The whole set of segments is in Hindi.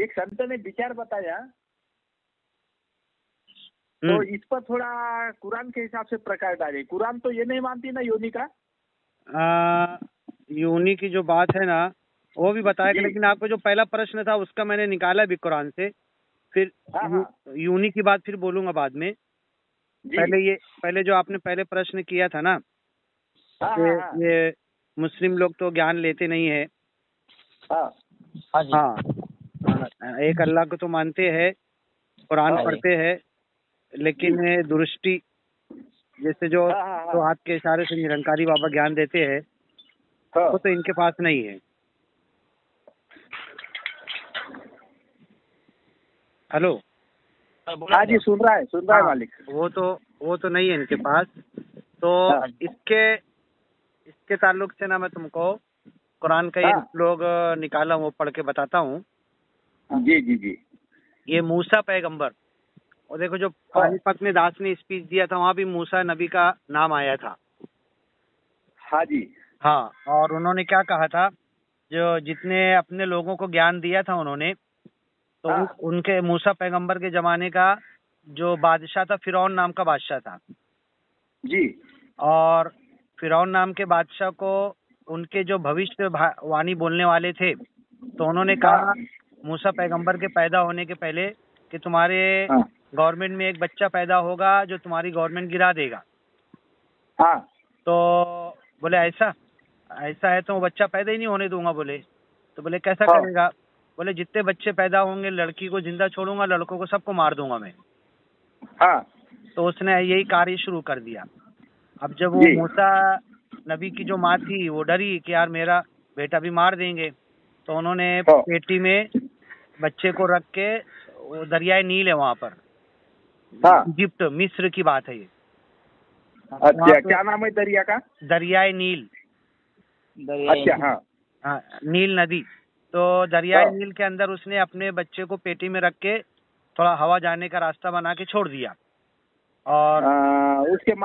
एक संत ने विचार बताया, तो इस पर थोड़ा कुरान के हिसाब से प्रकाश डाले। कुरान तो ये नहीं मानती ना योनि का। योनि की जो बात है ना वो भी बताएगा, जी। लेकिन आपको जो पहला प्रश्न था उसका मैंने निकाला भी कुरान से। फिर योनि की बात फिर बोलूंगा बाद में। जी। पहले जो आपने पहले प्रश्न किया था ना, ये मुस्लिम लोग तो ज्ञान लेते नहीं है। हाँ, एक अल्लाह को तो मानते हैं, कुरान पढ़ते हैं, लेकिन दृष्टि जैसे जो तो हाथ के इशारे से निरंकारी बाबा ज्ञान देते हैं वो तो इनके पास नहीं है। हेलो। हाँ जी, सुन रहा है मालिक। वो तो नहीं है इनके पास। तो इसके ताल्लुक से ना मैं तुमको कुरान का ये श्लोक निकाला वो पढ़ के बताता हूँ। जी जी जी। ये मूसा पैगंबर, और देखो जो पानीपत में दास ने स्पीच दिया था वहाँ भी मूसा नबी का नाम आया था। हाँ जी। हाँ, और उन्होंने क्या कहा था, जो जितने अपने लोगों को ज्ञान दिया था उन्होंने, तो उनके मूसा पैगंबर के जमाने का जो बादशाह था, फिरौन नाम का बादशाह था जी। और फिरौन नाम के बादशाह को उनके जो भविष्य वाणी बोलने वाले थे, तो उन्होंने कहा मूसा पैगंबर के पैदा होने के पहले कि तुम्हारे गवर्नमेंट में एक बच्चा पैदा होगा जो तुम्हारी गवर्नमेंट गिरा देगा। तो बोले ऐसा है तो वो बच्चा पैदा ही नहीं होने दूंगा। बोले तो बोले कैसा करेगा? बोले जितने बच्चे पैदा होंगे लड़की को जिंदा छोड़ूंगा, लड़कों को सबको मार दूंगा मैं। तो उसने यही कार्य शुरू कर दिया। अब जब वो मूसा नबी की जो माँ थी वो डरी कि यार मेरा बेटा भी मार देंगे, तो उन्होंने पेटी में बच्चे को रख के, वो दरियाए नील है वहाँ पर, इजिप्ट मिस्र की बात है ये। अच्छा, क्या नाम है दरिया का? दरियाए नील। अच्छा। हाँ, नील नदी। तो दरियाए नील के अंदर उसने अपने बच्चे को पेटी में रख के थोड़ा हवा जाने का रास्ता बना के छोड़ दिया। और उसके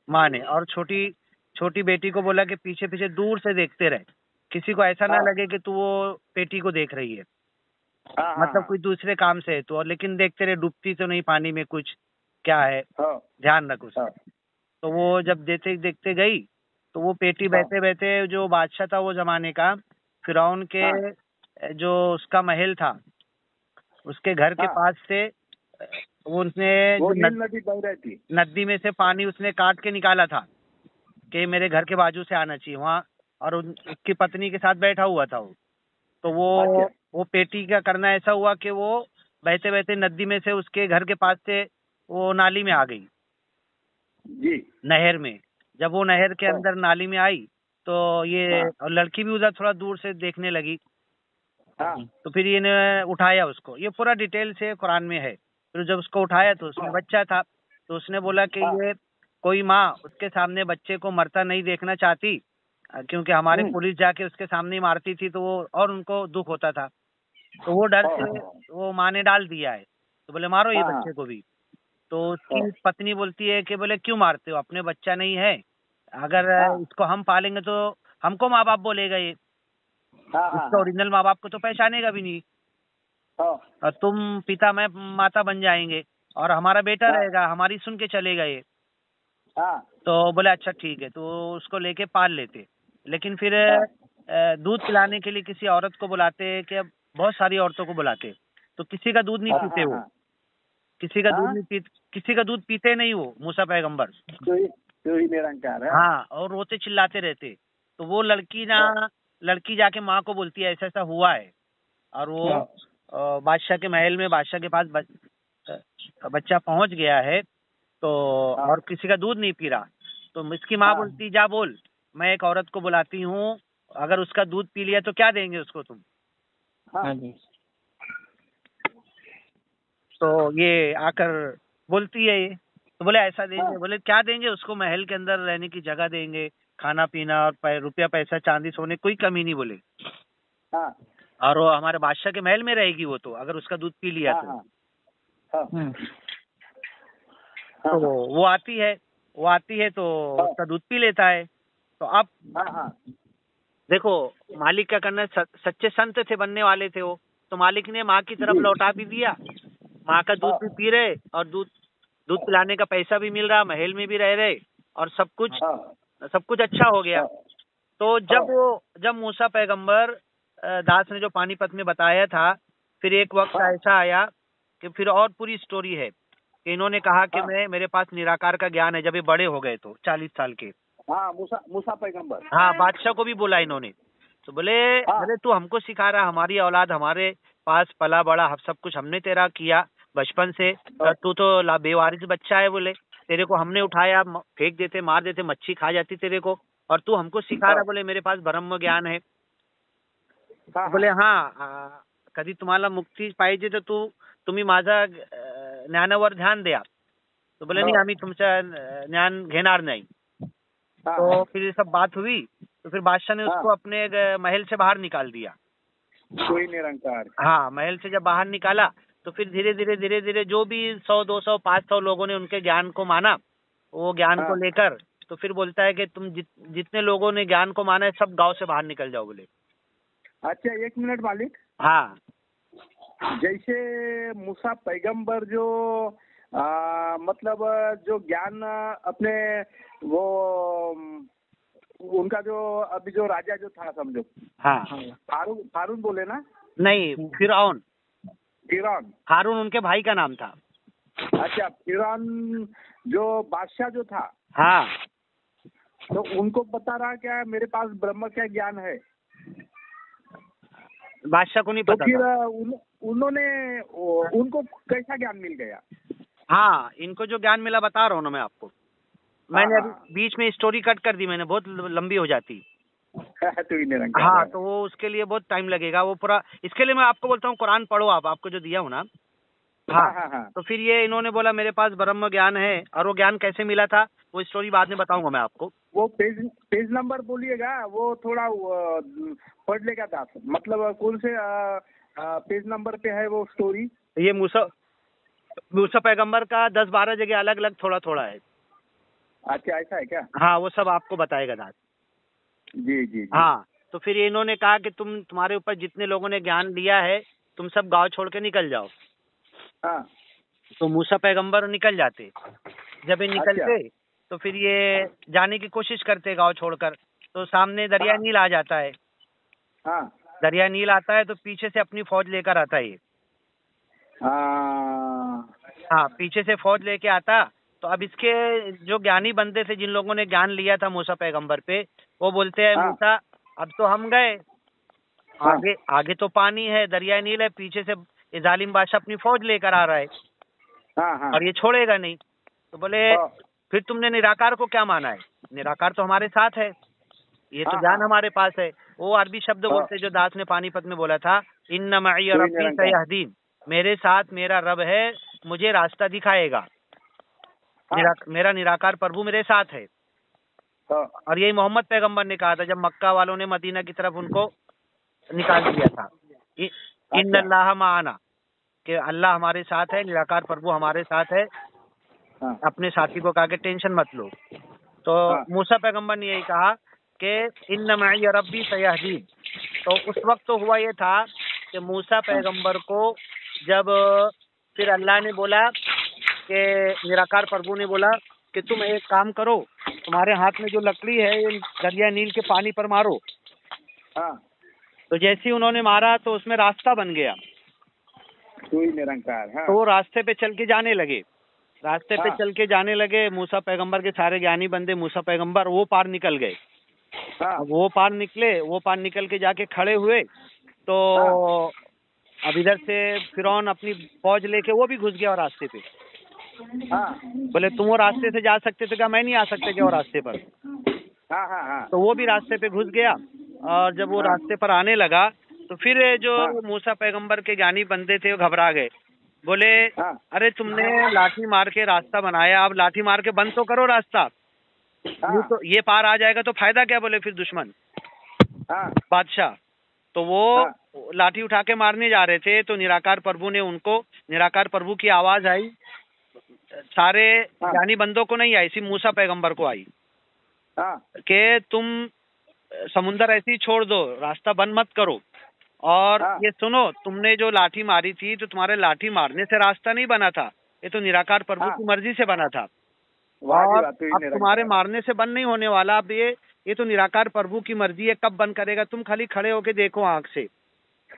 माँ ने और छोटी बेटी को बोला कि पीछे पीछे दूर से देखते रहे, किसी को ऐसा ना लगे कि तू वो पेटी को देख रही है, मतलब कोई दूसरे काम से है तो, लेकिन देखते रहे डूबती तो नहीं पानी में, कुछ क्या है ध्यान रख उसका। तो वो जब देखते गई तो वो पेटी बहते बहते, जो बादशाह था वो जमाने का, फिरौन के जो उसका महल था उसके घर के पास से वो उसने नदी में से पानी उसने काट के निकाला था कि मेरे घर के बाजू से आना चाहिए वहाँ, और उसकी पत्नी के साथ बैठा हुआ था वो। तो वो पेटी का करना ऐसा हुआ कि वो बहते बहते नदी में से उसके घर के पास से वो नाली में आ गई जी, नहर में। जब वो नहर के अंदर नाली में आई तो ये और लड़की भी उधर थोड़ा दूर से देखने लगी। तो फिर ये ने उठाया उसको, ये पूरा डिटेल से कुरान में है। फिर जब उसको उठाया तो उसमें बच्चा था, तो उसने बोला कि ये कोई माँ उसके सामने बच्चे को मरता नहीं देखना चाहती, क्योंकि हमारे पुलिस जाके उसके सामने ही मारती थी तो वो और उनको दुख होता था, तो वो डर से वो माँ ने डाल दिया है। तो बोले मारो ये बच्चे को भी। तो उसकी पत्नी बोलती है कि बोले क्यों मारते हो, अपने बच्चा नहीं है, अगर इसको हम पालेंगे तो हमको माँ बाप बोलेगा, ये इसका ओरिजिनल माँ बाप को तो पहचानेगा भी नहीं, और तुम पिता मैं माता बन जाएंगे और हमारा बेटा रहेगा, हमारी सुन के चलेगा ये। तो बोले अच्छा ठीक है, तो उसको लेके पाल लेते। लेकिन फिर दूध पिलाने के लिए किसी औरत को बुलाते, कि बहुत सारी औरतों को बुलाते, तो किसी का दूध नहीं पीते वो, किसी का दूध पीते नहीं वो मूसा पैगंबर। हाँ, और रोते चिल्लाते रहते। तो वो लड़की जाके माँ को बोलती है ऐसा ऐसा हुआ है, और वो बादशाह के महल में बादशाह के पास बच्चा पहुंच गया है, तो और किसी का दूध नहीं पी रहा। तो इसकी माँ बोलती जा बोल, मैं एक औरत को बुलाती हूँ, अगर उसका दूध पी लिया तो क्या देंगे उसको तुम? तो ये आकर बोलती है ये, तो बोले ऐसा देंगे। बोले क्या देंगे उसको? महल के अंदर रहने की जगह देंगे, खाना पीना और रुपया पैसा चांदी सोने कोई कमी नहीं। बोले और वो हमारे बादशाह के महल में रहेगी वो, तो अगर उसका दूध पी लिया तो वो आती है तो उसका दूध पी लेता है। तो अब देखो मालिक क्या करना, सच्चे संत थे, बनने वाले थे वो, तो मालिक ने माँ की तरफ लौटा भी दिया, माँ का दूध भी पी रहे और दूध पिलाने का पैसा भी मिल रहा, महल में भी रह रहे और सब कुछ अच्छा हो गया। तो जब मूसा पैगंबर दास ने जो पानीपत में बताया था, फिर एक वक्त ऐसा आया कि फिर और पूरी स्टोरी है कि इन्होंने कहा कि मेरे पास निराकार का ज्ञान है, जब ये बड़े हो गए तो 40 साल के। मूसा पैगंबर, हाँ, बादशाह को भी बोला इन्होंने, तो बोले अरे तू हमको सिखा रहा, हमारी औलाद हमारे पास पला बड़ा, सब कुछ हमने तेरा किया बचपन से, तू तो बेवारिस बच्चा है, बोले तेरे को हमने उठाया, फेंक देते, मार देते, मच्छी खा जाती तेरे को, और तू हमको सिखा रहा, बोले मेरे पास ब्रह्म ज्ञान है। बोले हाँ, कधी तुम्हाला मुक्ती पाहिजे तर तुम्ही माझा ज्ञानावर ध्यान द्या। तो बोले नहीं, आम्ही तुमचा ज्ञान घेणार नहीं। तो फिर ये सब बात हुई, तो फिर बादशाह ने उसको अपने महल से बाहर निकाल दिया। कोई निरंकार। हाँ, महल से जब बाहर निकाला तो फिर धीरे धीरे जो भी 100, 200, 500 लोगों ने उनके ज्ञान को माना, वो ज्ञान को लेकर, तो फिर बोलता है कि तुम जितने लोगों ने ज्ञान को माना है सब गांव से बाहर निकल जाओ, बोले। अच्छा, 1 मिनट मालिक। हाँ, जैसे मूसा पैगंबर जो मतलब जो ज्ञान अपने वो उनका जो अभी जो राजा जो था समझो, हाँ, हारून बोले ना? नहीं, फिरौन। हारून उनके भाई का नाम था। अच्छा, फिरौन जो बादशाह जो था, हाँ, तो उनको बता रहा क्या मेरे पास ब्रह्म का ज्ञान है? बादशाह को नहीं पता। तो फिर उन्होंने उनको कैसा ज्ञान मिल गया? हाँ, इनको जो ज्ञान मिला बता रहा हूँ ना मैं आपको। मैंने अभी बीच में स्टोरी कट कर दी मैंने, बहुत लंबी हो जाती। तो हाँ, तो वो उसके लिए बहुत टाइम लगेगा, वो पूरा, इसके लिए मैं आपको बोलता हूँ कुरान पढ़ो, आपको जो दिया हूँ ना। हाँ। तो फिर ये इन्होंने बोला मेरे पास ब्रह्म ज्ञान है, और वो ज्ञान कैसे मिला था वो स्टोरी बाद में बताऊंगा मैं आपको। वो पेज नंबर बोलिएगा, वो थोड़ा पढ़ लेगा दास, मतलब कौन से पेज नंबर पे है वो स्टोरी? ये मूसा पैगंबर का 10-12 जगह अलग अलग थोड़ा थोड़ा है। अच्छा, ऐसा है क्या? हाँ, वो सब आपको बताएगा दास। जी। हाँ, तो फिर इन्होंने कहा कि तुम्हारे ऊपर जितने लोगों ने ज्ञान दिया है, तुम सब गांव छोड़ के निकल जाओ। हाँ। तो मूसा पैगंबर निकल जाते। जब ये निकलते तो फिर ये जाने की कोशिश करते गांव छोड़कर, तो सामने दरिया नील आ जाता है। हाँ। दरिया नील आता है तो पीछे से अपनी फौज लेकर आता है ये। हाँ, पीछे से फौज लेके आता। तो अब इसके जो ज्ञानी बंदे थे, जिन लोगों ने ज्ञान लिया था मूसा पैगंबर पे, वो बोलते हैं मूसा अब तो हम गए, आगे तो पानी है, दरिया नील है, पीछे से ये जालिम बादशाह अपनी फौज लेकर आ रहा है और ये छोड़ेगा नहीं। तो बोले फिर तुमने निराकार को क्या माना है? निराकार तो हमारे साथ है, ये तो ज्ञान हमारे पास है। वो अरबी शब्द बोलते जो दास ने पानीपत में बोला था, इन्ना मई रब्बी सयहदीन, मेरे साथ मेरा रब है, मुझे रास्ता दिखाएगा। मेरा निराकार प्रभु मेरे साथ है। और यही मोहम्मद पैगंबर ने कहा था जब मक्का वालों ने मदीना की तरफ उनको निकाल दिया था, इन्नल्लाह माना, कि अल्लाह हमारे साथ है, निराकार प्रभु हमारे साथ है। अपने साथी को कहा कि टेंशन मत लो। तो मूसा पैगंबर ने यही कहा कि इन्ना मई रब्बी सयहदीन। तो उस वक्त तो हुआ ये था कि मूसा पैगंबर को जब फिर अल्लाह ने बोला कि निराकार प्रभु ने बोला कि तुम एक काम करो, तुम्हारे हाथ में जो लकड़ी है ये दरिया नील के पानी पर मारो। तो जैसे ही उन्होंने मारा तो उसमें रास्ता बन गया। कोई निरंकार। तो वो रास्ते पे चल के जाने लगे। मूसा पैगंबर के सारे ज्ञानी बंदे मूसा पैगंबर वो पार निकल गए। वो पार निकल के जाके खड़े हुए। तो अब इधर से फिरौन अपनी फौज लेके वो भी घुस गया रास्ते पे। बोले तुम वो रास्ते से जा सकते थे क्या? मैं नहीं आ सकते क्या वो रास्ते पर? तो वो भी रास्ते पे घुस गया। और जब वो रास्ते पर आने लगा तो फिर जो मूसा पैगंबर के ज्ञानी बंदे थे वो घबरा गए। बोले अरे तुमने लाठी मार के रास्ता बनाया, अब लाठी मार के बंद तो करो रास्ता, तो ये पार आ जाएगा तो फायदा क्या? बोले फिर दुश्मन बादशाह। तो वो लाठी उठा के मारने जा रहे थे तो निराकार प्रभु की आवाज आई। सारे ज्ञानी बंदों को नहीं आई, सिर्फ मूसा पैगंबर को आई कि तुम समुंदर ऐसे ही छोड़ दो, रास्ता बंद मत करो और ये सुनो, तुमने जो लाठी मारी थी तो तुम्हारे लाठी मारने से रास्ता नहीं बना था, ये तो निराकार प्रभु की मर्जी से बना था। और अब तुम्हारे मारने से बंद नहीं होने वाला। अब ये तो निराकार प्रभु की मर्जी है, कब बंद करेगा। तुम खाली खड़े होके देखो, आंख से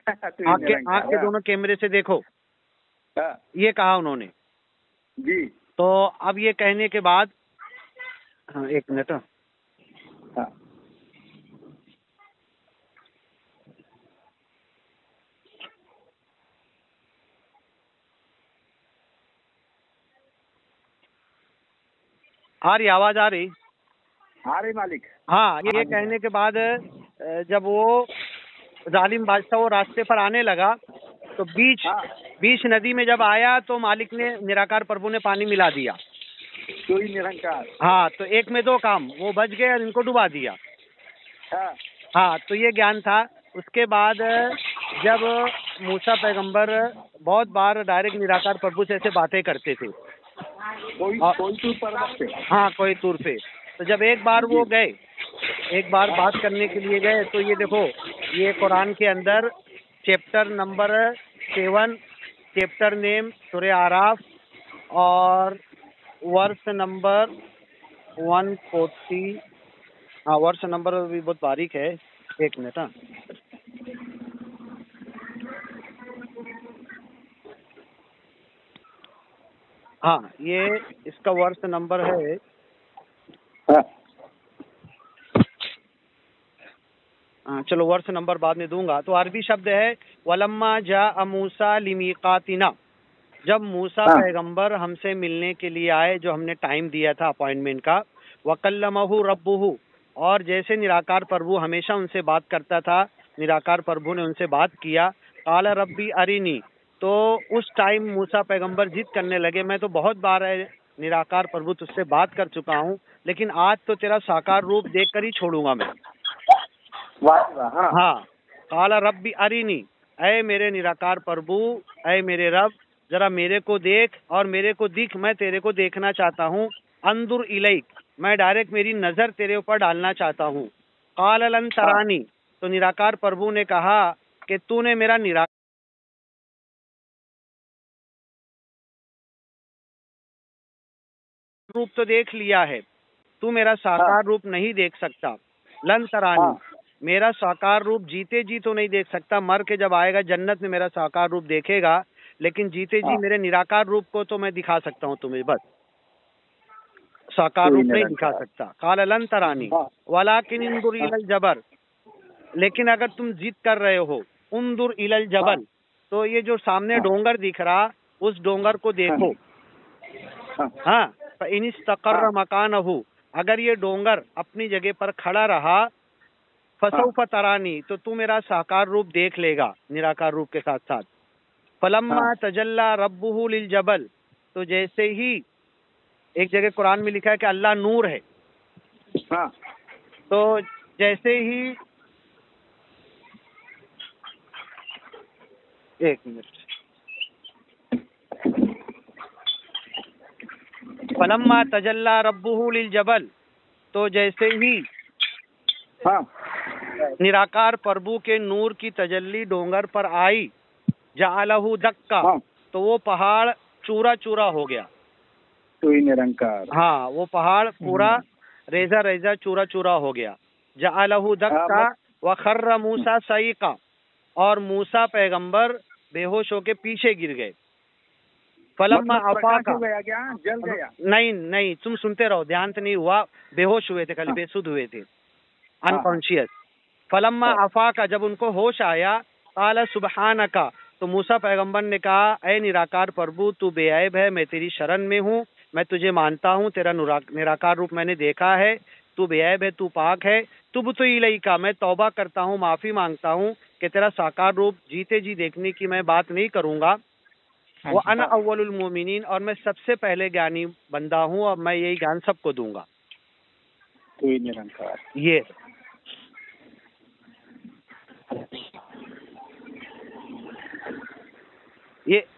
आंख के दोनों कैमरे से देखो। ये कहा उन्होंने जी। तो अब ये कहने के बाद, हाँ एक मिनट, आ रही आवाज आ रही मालिक। हाँ, ये कहने के बाद जब वो जालिम बादशाह वो रास्ते पर आने लगा तो बीच नदी में जब आया तो मालिक ने, निराकार प्रभु ने पानी मिला दिया। कोई निरंकार। हाँ, तो एक में दो काम, वो बच गए और इनको डुबा दिया। हाँ, तो ये ज्ञान था। उसके बाद जब मूसा पैगंबर बहुत बार डायरेक्ट निराकार प्रभु से ऐसे बातें करते थे, कोई तूर पर्वत पे। हाँ, कोई तूर पे। तो जब एक बार वो गए, एक बार बात करने के लिए गए, तो ये देखो, ये कुरान के अंदर चैप्टर नंबर 7, चैप्टर नेम सूरह आराफ और वर्ष नंबर 140। हाँ, वर्ष नंबर भी बहुत बारीक है, एक मिनट। हाँ, ये इसका वर्ष नंबर है, चलो वर्ष नंबर बाद में दूंगा। तो अरबी शब्द है वलम्मा जा मूसा लिमीकातिना, जब मूसा पैगंबर हमसे मिलने के लिए आए, जो हमने टाइम दिया था अपॉइंटमेंट का, वकल्लमहु रब्बुहु, और जैसे निराकार प्रभु हमेशा उनसे बात करता था, निराकार प्रभु ने उनसे बात किया। काला रब्बी अरिनी, तो उस टाइम मूसा पैगंबर जिद करने लगे, मैं तो बहुत बार निराकार प्रभु तुझसे बात कर चुका हूँ, लेकिन आज तो तेरा साकार रूप देखकर ही छोड़ूंगा मैं। हाँ, काला रब्बी अरिनी, ऐ मेरे निराकार प्रभु, ऐ मेरे रब, जरा मेरे को देख और मेरे को दिख, मैं तेरे को देखना चाहता हूँ। अंदुर इलैक, मैं डायरेक्ट मेरी नजर तेरे ऊपर डालना चाहता हूँ। काल लन तरानी, तो निराकार प्रभु ने कहा कि तूने मेरा निराकार रूप तो देख लिया है, तू मेरा साकार रूप नहीं देख सकता। लन तरानी, मेरा साकार रूप जीते जी तो नहीं देख सकता, मर के जब आएगा जन्नत में मेरा साकार रूप देखेगा, लेकिन जीते जी मेरे निराकार रूप को तो मैं दिखा सकता हूँ तुम्हें, बस साकार रूप नहीं दिखा सकता। काल लन तरानी वलाकिन इंदुर इलल जबर, लेकिन अगर तुम जिद कर रहे हो, उंदुर इलल जबल, तो ये जो सामने डोंगर दिख रहा, उस डोंगर को देखो। हाँ, इनिस्तक़र्र मकानहु, अगर ये डोंगर अपनी जगह पर खड़ा रहा, फसौफ तरानी, तो तू मेरा साकार रूप देख लेगा निराकार रूप के साथ साथ। फलम्मा तजल्ला रब्बुहु लिल जबल, तो जैसे ही, एक जगह कुरान में लिखा है कि अल्लाह नूर है, तो जैसे ही, एक मिनट, फलम्मा तजल्ला रब्बुहु लिल जबल, तो जैसे ही निराकार प्रभु के नूर की तजल्ली डोंगर पर आई, जालहु दक्का, तो वो पहाड़ चूरा चूरा हो गया। तो ही निरंकार। हाँ, वो पहाड़ पूरा रेजा रेजा चूरा चूरा हो गया। जालहु दक्का व खर्र मूसा सईका, और मूसा पैगंबर बेहोश होके पीछे गिर गए। फलम्मा अफाका, गया क्या? जल गया? नहीं, तुम सुनते रहो, ध्यान से नहीं हुआ, बेहोश हुए थे, खाली बेसुध हुए थे, अनकॉन्शियस। फलम्मा अफाका, जब उनको होश आया, काला सुबहानका, तो मूसा पैगंबर ने कहा, ऐ निराकार प्रभु, तू बेऐब है, मैं तेरी शरण में हूँ, मैं तुझे मानता हूँ, तेरा निराकार रूप मैंने देखा है, तू बेऐब है, तू पाक है। तुब तो इलैका, मैं तौबा करता हूँ, माफी मांगता हूँ कि तेरा साकार रूप जीते जी देखने की मैं बात नहीं करूंगा। वो अन अव्वलुल मोमिनीन, और मैं सबसे पहले ज्ञानी बंदा हूँ, और मैं यही ज्ञान सबको दूंगा। तो ही निरंकार। ये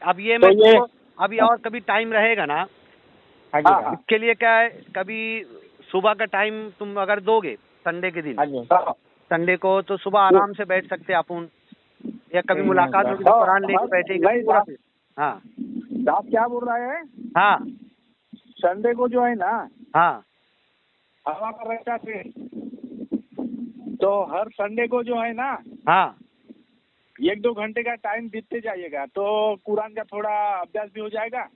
अब ये मैं तो अभी और कभी टाइम रहेगा ना, इसके लिए क्या है, कभी सुबह का टाइम तुम अगर दोगे संडे के दिन, संडे को, तो सुबह आराम से बैठ सकते अपन, या कभी मुलाकात होगी तो कुरान लेके बैठेंगे पूरा। हाँ दास क्या बोल रहा है? हाँ संडे को जो है ना, हाँ हवा का रहता है, तो हर संडे को जो है ना, हाँ 1-2 घंटे का टाइम देते जाइएगा, तो कुरान का थोड़ा अभ्यास भी हो जाएगा।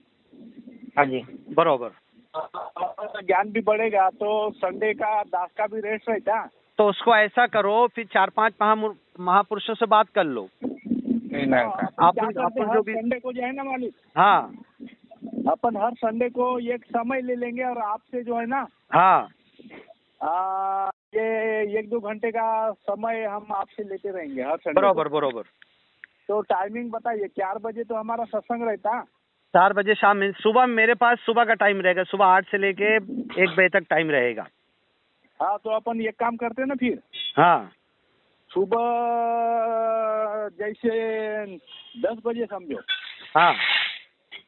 हाँ जी बरोबर। ज्ञान भी बढ़ेगा, तो संडे का दास का भी रेस्ट रहता। तो उसको ऐसा करो, फिर 4-5 महापुरुषों से बात कर लो। अपन जो भी संडे को जो है ना मालिक, हाँ अपन हर संडे को एक समय ले लेंगे और आपसे जो है ना, हाँ ये 1-2 घंटे का समय हम आपसे लेते रहेंगे हर संडे। बरोबर बरोबर। तो टाइमिंग बताइए। 4 बजे तो हमारा सत्संग रहता। 4 बजे शाम में। सुबह मेरे पास सुबह का टाइम रहेगा, सुबह 8 से लेके 1 बजे तक टाइम रहेगा। हाँ तो अपन एक काम करते हैं ना फिर, हाँ सुबह जैसे 10 बजे समझो। हाँ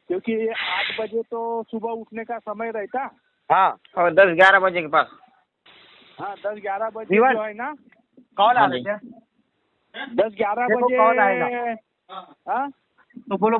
क्योंकि 8 बजे तो सुबह उठने का समय रहता। हाँ और 10-11 बजे के पास। हाँ 10-11 बजे जो है ना, कॉल आ रहा है। 10-11 देखो बजे कॉल आएगा। हाँ तो बोलो।